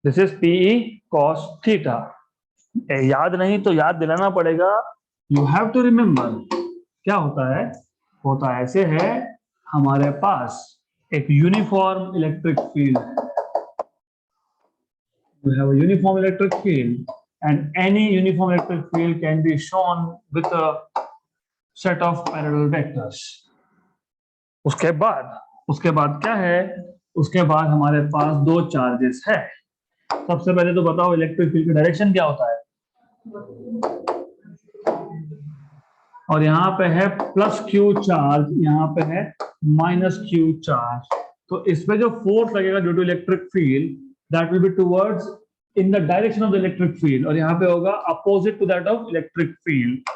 Speaker 1: this is PE cos theta. याद नहीं तो याद दिलाना पड़ेगा, यू हैव टू रिमेंबर। क्या होता है? होता ऐसे है, हमारे पास एक यूनिफॉर्म इलेक्ट्रिक फील्ड है, we have a uniform electric field and any uniform electric field can be shown with a set of parallel vectors. उसके बाद क्या है? उसके बाद हमारे पास दो चार्जेस है। सबसे पहले तो बताओ इलेक्ट्रिक फील्ड की डायरेक्शन क्या होता है? और यहाँ पे है प्लस Q चार्ज, यहाँ पे है माइनस Q चार्ज, तो इसमें जो फोर्स लगेगा due to electric field that will be towards in the direction of the electric field, और यहाँ पे होगा opposite to that of electric field।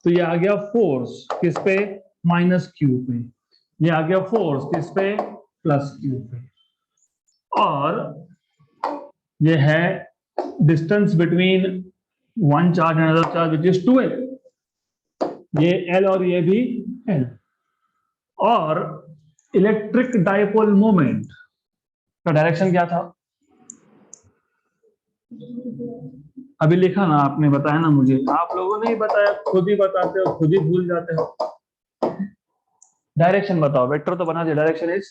Speaker 1: तो ये आ गया फोर्स किस पे? माइनस Q पे। ये आ गया फोर्स किस पे? प्लस Q पे। और ये है distance between one charge and other charge which is 2L, ये L और ये भी L। और इलेक्ट्रिक डाइपोल मोमेंट का डायरेक्शन क्या था? अभी लिखा ना आपने, बताया ना मुझे, आप लोगों ने ही बताया, खुद ही बताते हो, खुद ही भूल जाते हो। डायरेक्शन बताओ, वेक्टर तो बना दिया, direction is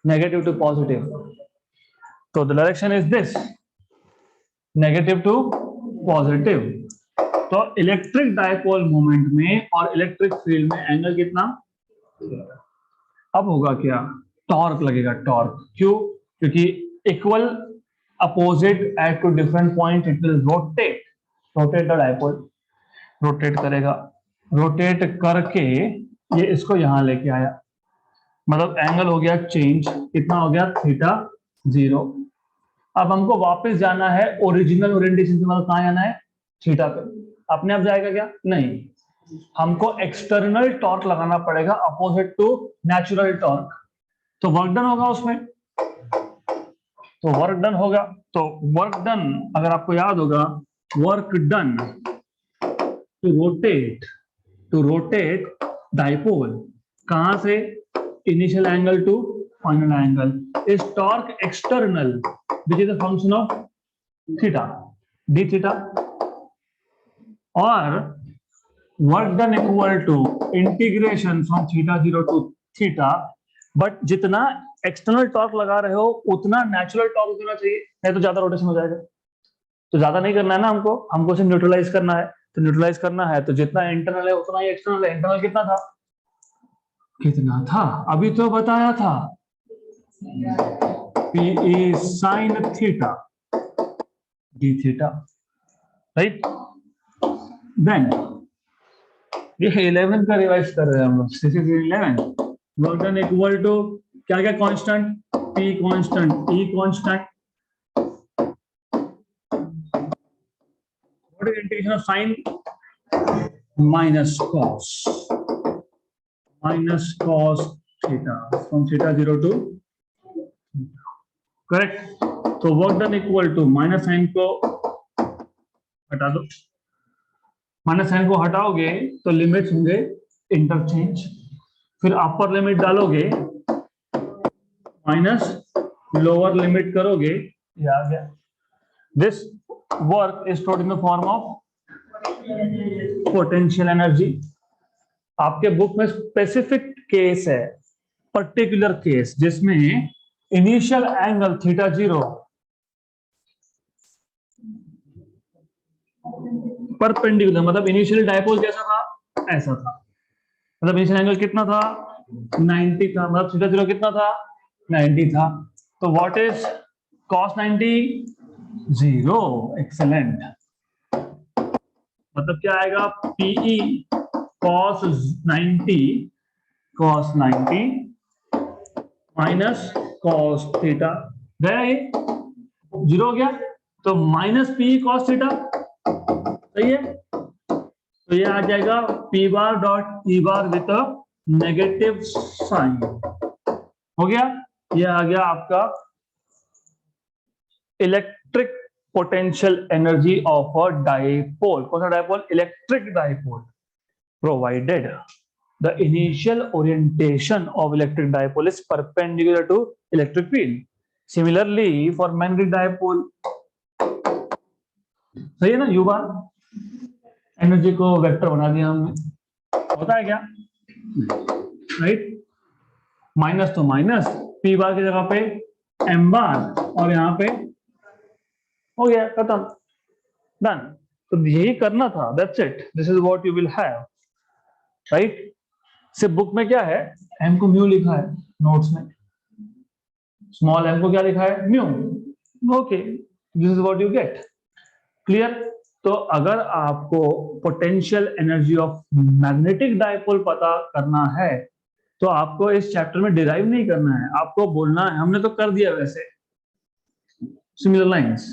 Speaker 1: negative to positive, तो the direction is this, negative to positive. तो इलेक्ट्रिक डाइपोल मोमेंट में और इलेक्ट्रिक फील्ड में एंगल कितना? अब होगा क्या? टॉर्क लगेगा, टॉर्क। क्यों? क्योंकि equal opposite at to different point it will rotate the dipole, rotate करेगा, rotate करके ये इसको यहां लेके आया, मतलब एंगल हो गया चेंज, कितना हो गया? थीटा 0। अब हमको वापस जाना है ओरिजिनल ओरिएंटेशन से, मतलब कहां जाना है? थीटा पे। अपने आप जाएगा क्या? नहीं, हमको एक्सटर्नल टॉर्क लगाना पड़ेगा अपोजिट टू नेचुरल टॉर्क, तो वर्क डन होगा उसमें, तो वर्क डन होगा। तो वर्क डन अगर आपको याद होगा, work done to rotate dipole, कहां से? Initial angle to final angle is torque external, which is a function of theta, d theta, or work done equal to integration from theta 0 to theta, but जितना external torque लगा रहे हो उतना natural torque होना चाहिए, नहीं तो ज्यादा रोटेशन हो जाएगा। तो ज्यादा नहीं करना है ना, हमको सिर्फ न्यूट्रलाइज करना है। तो न्यूट्रलाइज करना है तो जितना इंटरनल है उतना ही एक्सटर्नल है। इंटरनल कितना था अभी तो बताया था, P sin theta d theta, right. Then ये 11 का रिवाइज कर रहे हैं हम लोग। This is 11 work done equal to क्या क्या constant, P constant, E constant, what is integration of sine minus cos theta from theta 0 to correct. तो work done equal to minus sine को हटा दो, माइनस साइन को हटाओगे तो limits होंगे interchange, फिर अपर लिमिट डालोगे माइनस लोअर लिमिट करोगे, ये आ गया। This work is stored in the form of potential energy. आपके बुक में स्पेसिफिक केस है, पर्टिकुलर केस, जिसमें इनिशियल एंगल थीटा 0 परपेंडिकुलर, मतलब इनिशियल डायपोल कैसा था, ऐसा था, मतलब इनिशियल एंगल कितना था, 90 था, मतलब थीटा 0 कितना था, 90 था। तो व्हाट इज cos 90, 0, एक्सेलेंट। मतलब क्या आएगा, PE cos 90 minus cos theta, गया ये 0 हो गया, तो माइनस PE cos थीटा, सही है। तो ये आ जाएगा P bar dot E bar with a negative sign, हो गया। ये आ गया आपका electric potential energy of a dipole. कौन सा dipole, electric dipole, provided the initial orientation of electric dipole is perpendicular to electric field. Similarly for magnetic dipole, सही है ना, u बार, एनर्जी को वेक्टर बना दिया हमने, होता है क्या, राइट। माइनस तो माइनस, p बार की जगह पे m बार, और यहाँ पे हो गया, खत्म, डन। तो यही करना था, that's it, this is what you will have, right. सिर्फ बुक में क्या है, m को म्यू लिखा है, नोट्स में स्मॉल m को क्या लिखा है, mu, okay, this is what you get, clear. तो अगर आपको potential energy of magnetic dipole पता करना है तो आपको इस चैप्टर में डिराइव नहीं करना है, आपको बोलना है, हमने तो कर दिया वैसे, सिमिलर लाइंस,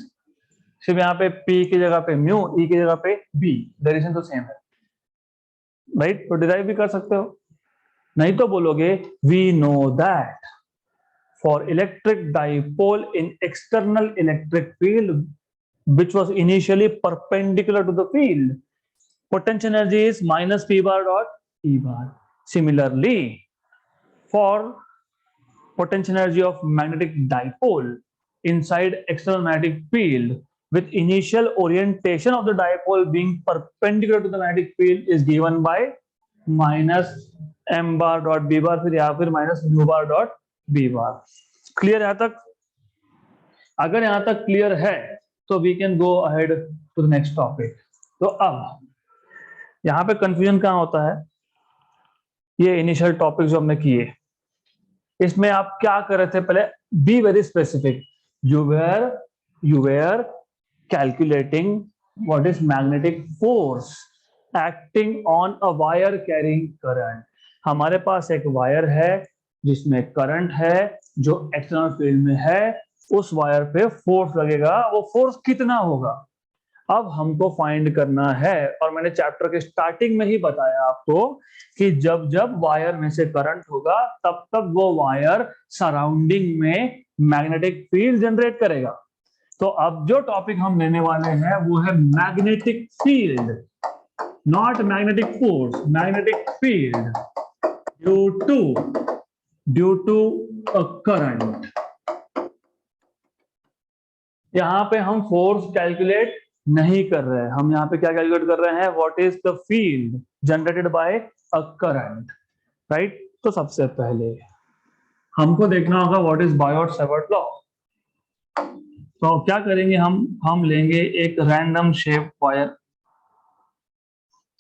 Speaker 1: सिर्फ यहाँ पे p की जगह पे म्यू, e की जगह पे b, डायरेक्शन तो सेम है, राइट। तो डिराइव भी कर सकते हो, नहीं तो बोलोगे we know that for electric dipole in external electric field which was initially perpendicular to the field, potential energy is minus P bar dot E bar. Similarly, for potential energy of magnetic dipole inside external magnetic field with initial orientation of the dipole being perpendicular to the magnetic field is given by minus M bar dot B bar, फिर या फिर minus mu bar dot B bar. Clear यहां तक? अगर यहां तक clear है तो we can go ahead to the next topic. तो अब यहाँ पे कंफ्यूजन कहाँ होता है, ये इनिशियल टॉपिक जो हमने किए इसमें आप क्या कर रहे थे, पहले be very specific, you were calculating what is magnetic force acting on a wire carrying current. हमारे पास एक वायर है जिसमें करंट है जो एक्सटर्नल फील्ड में है, उस वायर पे फोर्स लगेगा, वो फोर्स कितना होगा अब हमको फाइंड करना है। और मैंने चैप्टर के स्टार्टिंग में ही बताया आपको कि जब जब वायर में से करंट होगा तब तब वो वायर सराउंडिंग में मैग्नेटिक फील्ड जनरेट करेगा। तो अब जो टॉपिक हम लेने वाले हैं वो है magnetic field, not magnetic force, magnetic field due to a current. यहाँ पे हम फोर्स कैलकुलेट नहीं कर रहे हैं, हम यहाँ पे क्या कैलकुलेट कर रहे हैं, what is the field generated by a current, right. तो सबसे पहले हमको देखना होगा व्हाट इज बायोट-सावर्ट लॉ। तो क्या करेंगे, हम लेंगे एक random shape wire.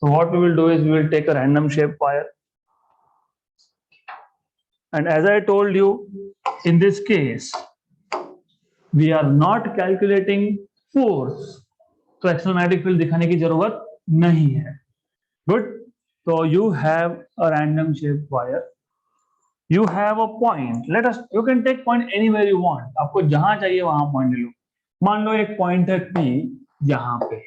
Speaker 1: So what we will do is we will take a random shape wire, and as I told you, in this case we are not calculating force, तो external magnetic field दिखाने की जरूरत नहीं है। Good. So you have a random shape wire, you have a point, you can take point anywhere you want, आपको जहां चाहिए वहां पॉइंट ले लो। मान लो एक पॉइंट है P यहाँ पे,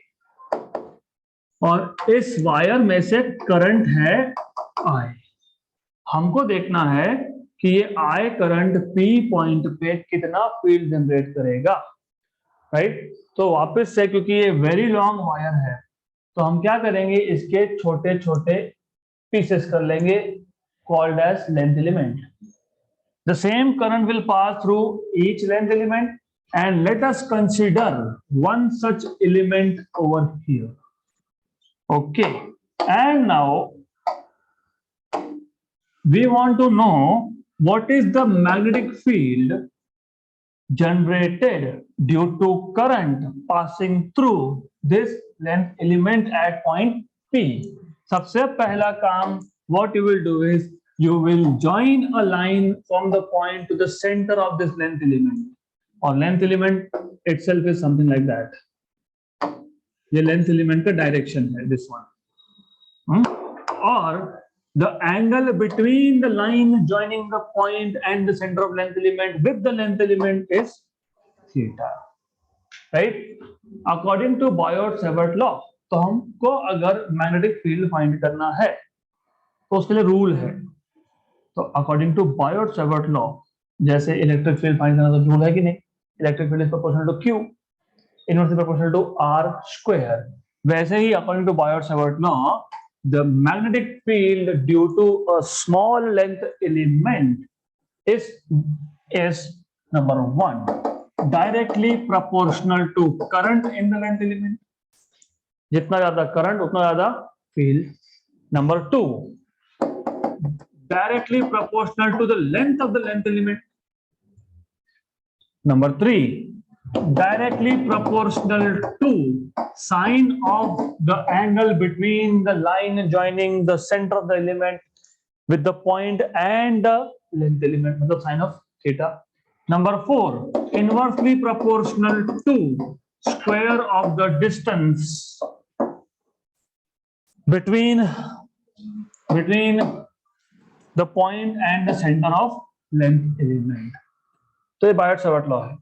Speaker 1: और इस वायर में से करंट है I। हमको देखना है कि ये I करंट P पॉइंट पे कितना फील्ड जनरेट करेगा, राइट। तो वापस से, क्योंकि ये वेरी लॉन्ग वायर है, तो हम क्या करेंगे, इसके छोटे छोटे पीसेस कर लेंगे, called as length element. The same current will pass through each length element, and let us consider one such element over here. Okay, and now we want to know what is the magnetic field generated due to current passing through this length element at point P. सबसे पहला काम, what you will do is you will join a line from the point to the center of this length element, or length element itself is something like that. ये length element का direction है, this one. Or the angle between the line joining the point and the center of length element with the length element is theta, right? According to Biot-Savart law, तो हमको अगर magnetic field find करना है तो उसके लिए rule है। तो अकॉर्डिंग टू बायोट-सावर्ट लॉ, जैसे इलेक्ट्रिक फील्ड फाइंड करना तो रूल है कि नहीं, electric field is proportional to Q, inversely proportional to R square. वैसे ही according to Biot Savart law, the magnetic field due to a small length element is number one, directly proportional to current in the length element. जितना ज्यादा current उतना ज्यादा field. Number two, directly proportional to the length of the length element. Number three, directly proportional to sine of the angle between the line joining the center of the element with the point and the length element, मतलब sine of theta. Number four, inversely proportional to square of the distance between the point and the center of length element. तो ये Biot-Savart law है।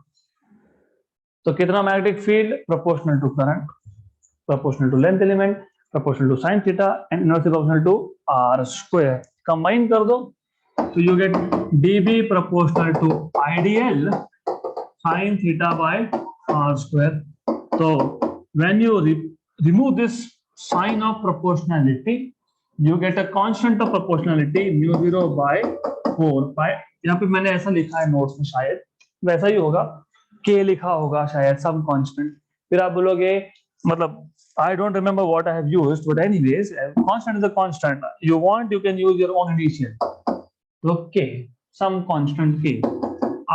Speaker 1: तो कितना magnetic field, proportional to current, proportional to length element, proportional to sine theta, and inversely proportional to R square. Combine कर दो तो you get dB proportional to IDL sine theta by R square. तो when you remove this sign of proportionality, you get a constant of proportionality mu 0 by 4 pi. यहाँ पे मैंने ऐसा लिखा है नोट्स में, शायद वैसा ही होगा, के लिखा होगा शायद, सम कांस्टेंट। फिर आप बोलोगे, मतलब I don't remember what I have used, but anyways constant is a constant, you want you can use your own initial. तो K, some constant K,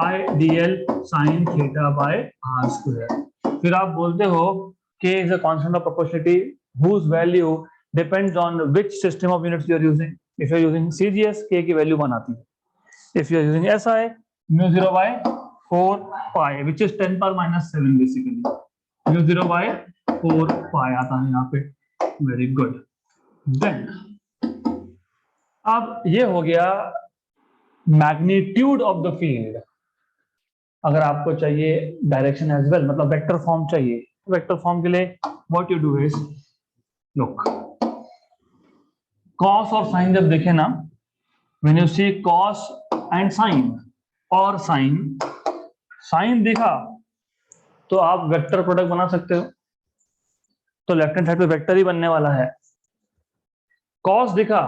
Speaker 1: IDL sin theta by R square. फिर आप बोलते हो K is a constant of proportionality whose value depends on which system of units you are using. If you are using CGS, k की value 1 आती है। If you are using SI, mu 0 by 4 pi, which is 10 power minus 7 basically. Mu 0 by 4 pi आता है यहाँ पे। Very good. Then अब ये हो गया magnitude of the field. अगर आपको चाहिए डायरेक्शन एज वेल, मतलब वेक्टर फॉर्म चाहिए, वेक्टर फॉर्म के लिए what you do is, look, cos और साइन जब देखे ना, when you see cos and sine और साइन दिखा तो आप वेक्टर प्रोडक्ट बना सकते हो, तो लेफ्ट हैंड साइड पे वेक्टर ही बनने वाला है। कॉस दिखा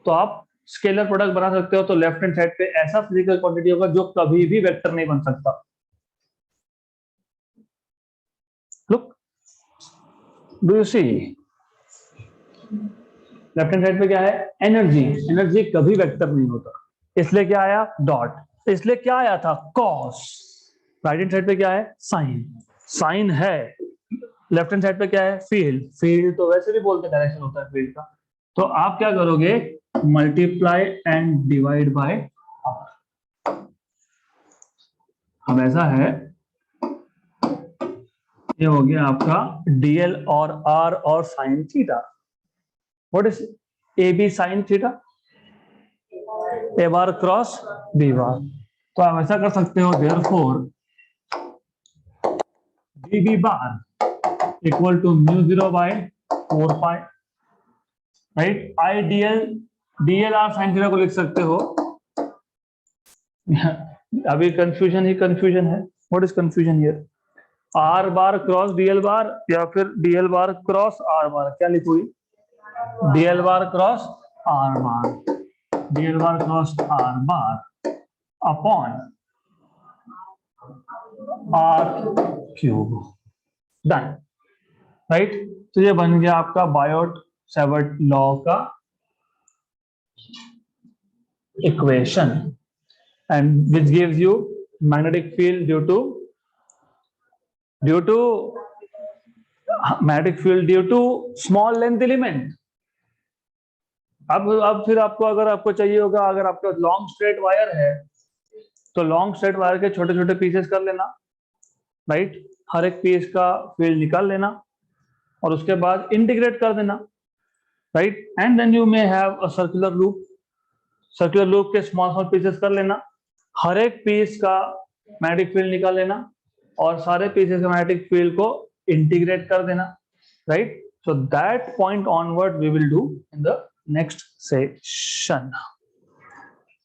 Speaker 1: तो आप स्केलर प्रोडक्ट बना सकते हो तो लेफ्ट हैंड साइड पे ऐसा फिजिकल क्वांटिटी होगा जो कभी भी वेक्टर नहीं बन सकता। Look, do you see? Left hand side पे क्या है? एनर्जी। एनर्जी कभी वेक्टर नहीं होता, इसलिए क्या आया? डॉट। इसलिए क्या आया था? कॉस। राइट हैंड साइड पे क्या है? साइन। साइन है। लेफ्ट हैंड साइड पे क्या है? फील्ड। फील्ड तो वैसे भी बोलते डायरेक्शन होता है फील्ड का। तो आप क्या करोगे? Multiply and divide by R. अब ऐसा है, ये हो गया आपका डीएल और आर और sine theta. What is A B sine theta? A bar cross B bar. तो आप ऐसा कर सकते हो, therefore D B bar equal to mu 0 by 4 pi, right? I DL R sine theta को लिख सकते हो। अभी कंफ्यूजन ही कंफ्यूजन है। What is confusion here? R bar cross DL bar या फिर DL bar cross R bar? क्या लिखोगी? DL bar cross R bar, DL bar cross R bar upon R cube. Done, right? तो ये बन गया आपका बायोट सेवर्ट लॉ का equation, and which gives you magnetic field due to magnetic field due to small length element। अब फिर आपको, अगर आपको चाहिए होगा, अगर आपका लॉन्ग स्ट्रेट वायर है तो लॉन्ग स्ट्रेट वायर के छोटे छोटे पीसेस कर लेना, राइट? हर एक पीस का फील्ड निकाल लेना और उसके बाद इंटीग्रेट कर देना, right? And then you may have a circular loop. Circular loop के स्मॉल स्मॉल पीसेस कर लेना, हर एक पीस का मैग्नेटिक फील्ड निकाल लेना और सारे पीसेस के मैग्नेटिक फील्ड को इंटीग्रेट कर देना, right? So that point onward we will do in the next session.